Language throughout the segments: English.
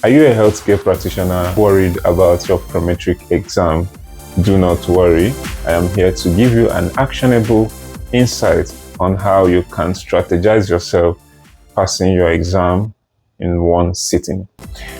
Are you a healthcare practitioner worried about your Prometric exam? Do not worry. I am here to give you an actionable insight on how you can strategize yourself passing your exam in one sitting.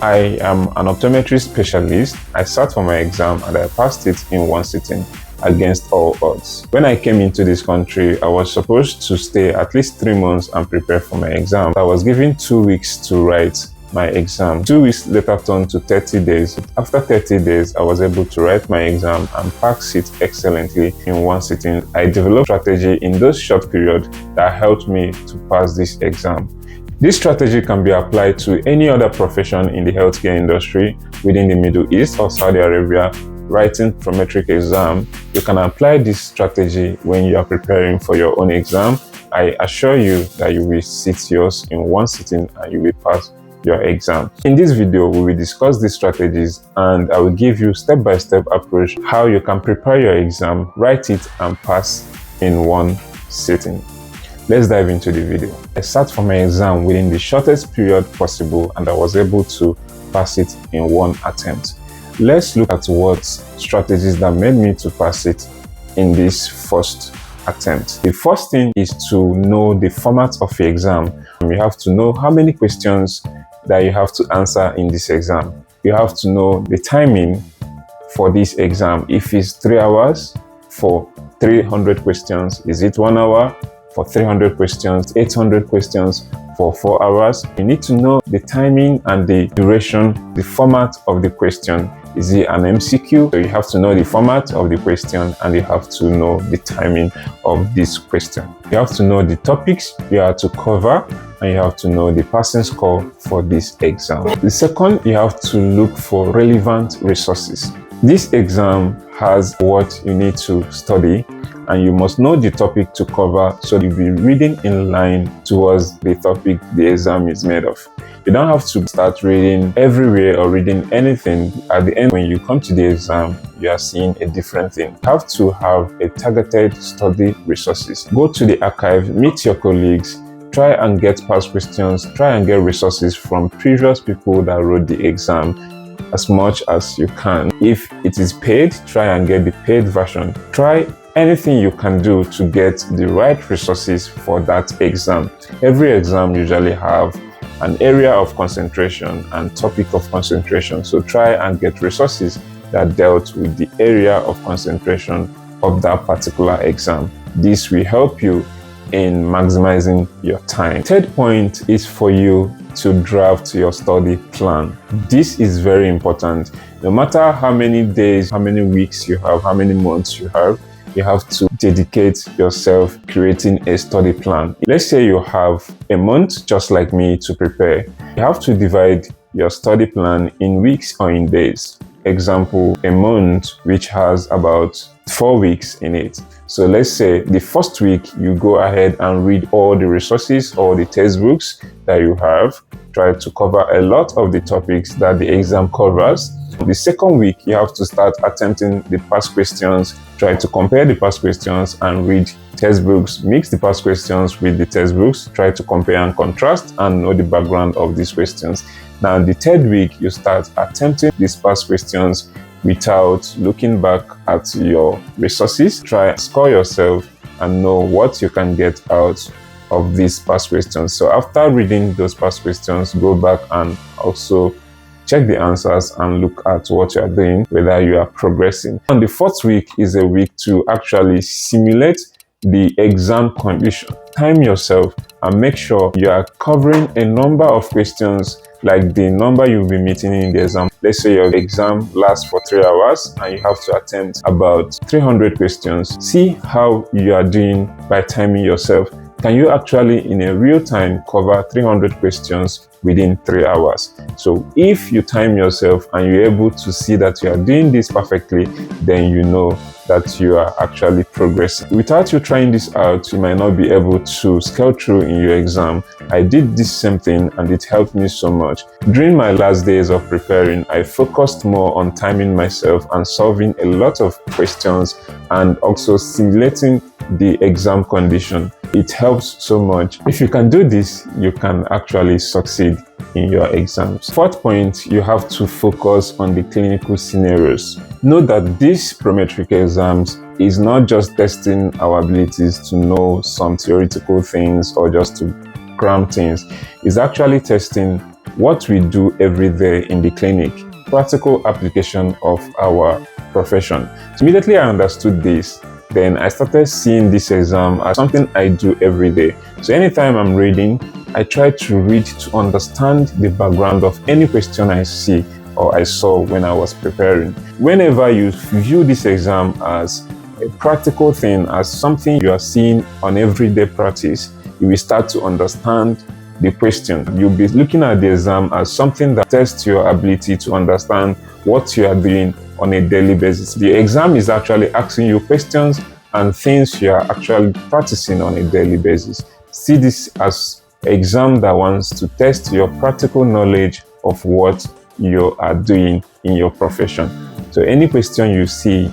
I am an optometry specialist. I sat for my exam and I passed it in one sitting against all odds. When I came into this country, I was supposed to stay at least 3 months and prepare for my exam. I was given 2 weeks to write my exam. 2 weeks later turned to 30 days. After 30 days, I was able to write my exam and pass it excellently in one sitting. I developed strategy in those short periods that helped me to pass this exam. This strategy can be applied to any other profession in the healthcare industry within the Middle East or Saudi Arabia. Writing Prometric exam, you can apply this strategy when you are preparing for your own exam. I assure you that you will sit yours in one sitting and you will pass your exam. In this video, we will discuss these strategies and I will give you step-by-step approach how you can prepare your exam, write it and pass in one sitting. Let's dive into the video. I sat for my exam within the shortest period possible and I was able to pass it in one attempt. Let's look at what strategies that made me to pass it in this first attempt. The first thing is to know the format of your exam. You have to know how many questions that you have to answer in this exam. You have to know the timing for this exam. If it's 3 hours for 300 questions, is it 1 hour for 300 questions, 800 questions for 4 hours? You need to know the timing and the duration, the format of the question. Is it an MCQ? So you have to know the format of the question and you have to know the timing of this question. You have to know the topics you have to cover and you have to know the passing score for this exam. The second, you have to look for relevant resources. This exam has what you need to study and you must know the topic to cover, so you'll be reading in line towards the topic the exam is made of. You don't have to start reading everywhere or reading anything. At the end, when you come to the exam, you are seeing a different thing. You have to have a targeted study resources. Go to the archive, meet your colleagues, try and get past questions, try and get resources from previous people that wrote the exam as much as you can. If it is paid, try and get the paid version. Try anything you can do to get the right resources for that exam. Every exam usually have an area of concentration and topic of concentration. So try and get resources that dealt with the area of concentration of that particular exam. This will help you in maximizing your time. Third point is for you to draft your study plan. This is very important. No matter how many days, how many weeks you have, how many months you have to dedicate yourself creating a study plan. Let's say you have a month, just like me, to prepare. You have to divide your study plan in weeks or in days. Example, a month which has about 4 weeks in it. So let's say the first week you go ahead and read all the resources or the textbooks that you have. Try to cover a lot of the topics that the exam covers. The second week, you have to start attempting the past questions, try to compare the past questions and read textbooks, mix the past questions with the textbooks, try to compare and contrast and know the background of these questions. Now, the third week, you start attempting these past questions without looking back at your resources. Try and score yourself and know what you can get out of these past questions. So after reading those past questions, go back and also check the answers and look at what you are doing, whether you are progressing. And the fourth week is a week to actually simulate the exam condition. Time yourself and make sure you are covering a number of questions like the number you'll be meeting in the exam. Let's say your exam lasts for 3 hours and you have to attempt about 300 questions. See how you are doing by timing yourself. Can you actually, in a real time, cover 300 questions within 3 hours? So if you time yourself and you're able to see that you are doing this perfectly, then you know that you are actually progressing. Without you trying this out, you might not be able to scale through in your exam. I did this same thing and it helped me so much. During my last days of preparing, I focused more on timing myself and solving a lot of questions and also simulating the exam condition. It helps so much. If you can do this, you can actually succeed in your exams. Fourth point, you have to focus on the clinical scenarios. Know that these Prometric exams is not just testing our abilities to know some theoretical things or just to cram things. It's actually testing what we do every day in the clinic, practical application of our profession. So immediately I understood this, then I started seeing this exam as something I do every day. So anytime I'm reading, I try to read to understand the background of any question I see or I saw when I was preparing. Whenever you view this exam as a practical thing, as something you are seeing on everyday practice, you will start to understand the question. You'll be looking at the exam as something that tests your ability to understand what you are doing on a daily basis. The exam is actually asking you questions and things you are actually practicing on a daily basis. See this as an exam that wants to test your practical knowledge of what you are doing in your profession. So any question you see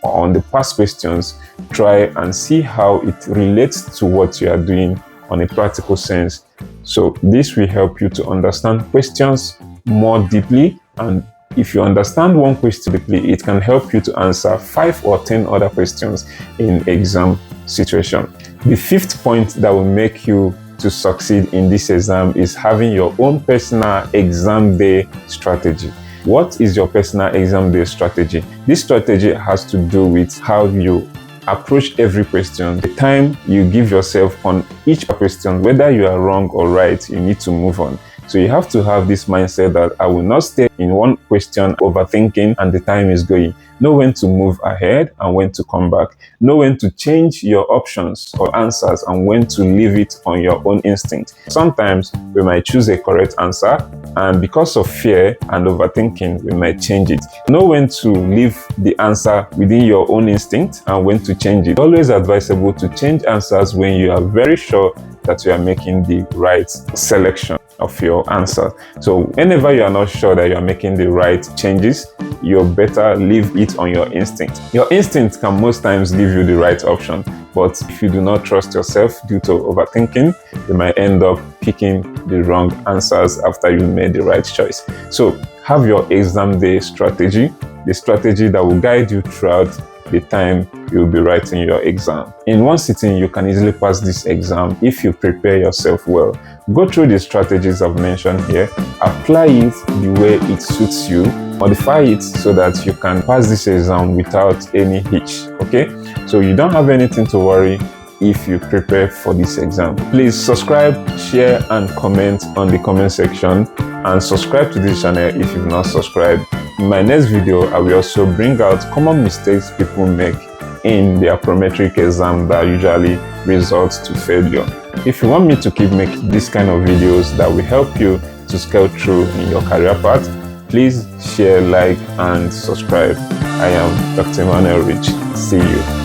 on the past questions, try and see how it relates to what you are doing on a practical sense. So this will help you to understand questions more deeply, and if you understand one question deeply, it can help you to answer 5 or 10 other questions in exam situation. The fifth point that will make you to succeed in this exam is having your own personal exam day strategy. What is your personal exam day strategy? This strategy has to do with how you approach every question, the time you give yourself on each question. Whether you are wrong or right, you need to move on. So you have to have this mindset that I will not stay in one question overthinking and the time is going. Know when to move ahead and when to come back. Know when to change your options or answers and when to leave it on your own instinct. Sometimes we might choose a correct answer, and because of fear and overthinking, we might change it. Know when to leave the answer within your own instinct and when to change it. It's always advisable to change answers when you are very sure that you are making the right selection of your answer. So whenever you are not sure that you are making the right changes, you better leave it on your instinct. Your instinct can most times give you the right option, but if you do not trust yourself due to overthinking, you might end up picking the wrong answers after you made the right choice. So have your exam day strategy, the strategy that will guide you throughout the time you'll be writing your exam. In one sitting, you can easily pass this exam if you prepare yourself well. Go through the strategies I've mentioned here, apply it the way it suits you, modify it so that you can pass this exam without any hitch, okay? So you don't have anything to worry if you prepare for this exam. Please subscribe, share, and comment on the comment section, and subscribe to this channel if you've not subscribed. In my next video, I will also bring out common mistakes people make in their Prometric exam that usually results to failure. If you want me to keep making this kind of videos that will help you to scale through in your career path, please share, like, and subscribe. I am Dr. Emmanuel Rich. See you.